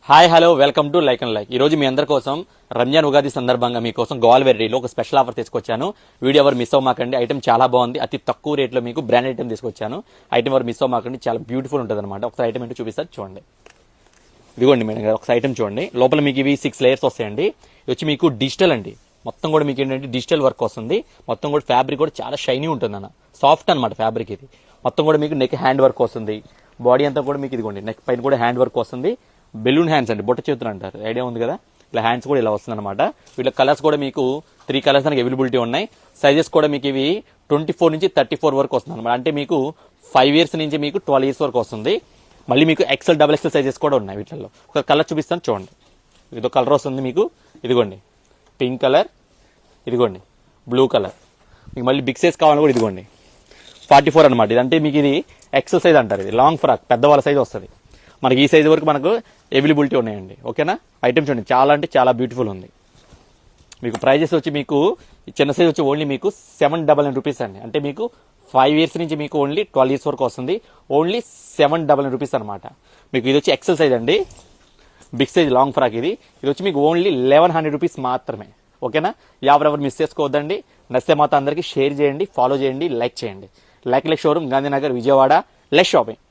Hi hello welcome to like and like. ఈ రోజు మీ అందరి కోసం రంజాన్ ఉగాది సందర్భంగా మీకోసం గోల్ వెరైటీలో ఒక స్పెషల్ ఆఫర్ తీసుకొచ్చాను. వీడియో ఎవరు మిస్ అవ్వమాకండి. ఐటమ్ చాలా బాగుంది. అతి తక్కువ రేట్లో మీకు బ్రాండ్ ఐటమ్ తీసుకొచ్చాను. ఐటమ్ ఎవరు మిస్ అవ్వమాకండి. చాలా బ్యూటిఫుల్ ఉంటుంది అనమాట. ఒకసారి ఐటమ్ ఏంటో చూపిస్తారు చూడండి. ఇదిగోండి మేడం గారు, ఒకసారి ఐటమ్ చూడండి. లోపల మీకు ఇవి 6 లేయర్స్ వస్తాయండి. ఇది వచ్చి మీకు డిజిటల్ అండి. మొత్తం కూడా మీకు ఏంటంటే డిజిటల్ వర్క్ వస్తుంది. మొత్తం కూడా ఫ్యాబ్రిక్ కూడా చాలా షైనీ ఉంటుంది అన్న, సాఫ్ట్ అనమాట ఫ్యాబ్రిక్. ఇది మొత్తం కూడా మీకు నెక్ హ్యాండ్ వర్క్ వస్తుంది. బాడీ అంతా కూడా మీకు ఇదిగోండి నెక్ పైన కూడా హ్యాండ్ వర్క్ వస్తుంది. బెలూన్ హ్యాండ్స్ అండి, బొట్ట చేతులు అంటారు, ఐడియా ఉంది కదా. ఇలా హ్యాండ్స్ కూడా ఇలా వస్తుంది అనమాట. వీళ్ళ కలర్స్ కూడా మీకు 3 కలర్స్ దానికి అవైలబిలిటీ ఉన్నాయి. సైజెస్ కూడా మీకు ఇవి 24 నుంచి 34 వరకు వస్తుంది అనమాట. అంటే మీకు 5 ఇయర్స్ నుంచి మీకు 12 ఇయర్స్ వరకు వస్తుంది. మళ్ళీ మీకు ఎక్సెల్ డబుల్ ఎక్సెల్ సైజెస్ కూడా ఉన్నాయి. వీటిలో ఒక కలర్ చూపిస్తాను చూడండి. ఇదో కలర్ వస్తుంది మీకు, ఇదిగోండి పింక్ కలర్, ఇదిగోండి బ్లూ కలర్. మీకు మళ్ళీ బిగ్ సైజ్ కావాలని కూడా ఇదిగోండి 44 అనమాట. ఇదంటే మీకు ఇది ఎక్సెల్ సైజ్ అంటారు. ఇది లాంగ్ ఫ్రాక్ పెద్దవాళ్ళ సైజ్ వస్తుంది. మనకి ఈ సైజ్ వరకు మనకు అవైలబిలిటీ ఉన్నాయండి. ఓకేనా. ఐటమ్ చూడండి, చాలా అంటే చాలా బ్యూటిఫుల్ ఉంది. మీకు ప్రైజెస్ వచ్చి మీకు చిన్న సైజ్ వచ్చి ఓన్లీ మీకు 799 రూపీస్ అండి. అంటే మీకు 5 ఇయర్స్ నుంచి మీకు ఓన్లీ 12 ఇయర్స్ వరకు వస్తుంది. ఓన్లీ 799 రూపీస్ అనమాట. మీకు ఇది వచ్చి ఎక్సెల్ సైజ్ అండి, బిగ్ సైజ్ లాంగ్ ఫ్రాక్. ఇది వచ్చి మీకు ఓన్లీ 1100 రూపీస్ మాత్రమే. ఓకేనా. ఎవరెవరు మిస్ చేసుకోవద్దండి. నచ్చితే మాత్రం అందరికీ షేర్ చేయండి, ఫాలో చేయండి, లైక్ చేయండి. Like showroom, Gandhinagar, Vijayawada. Less shopping.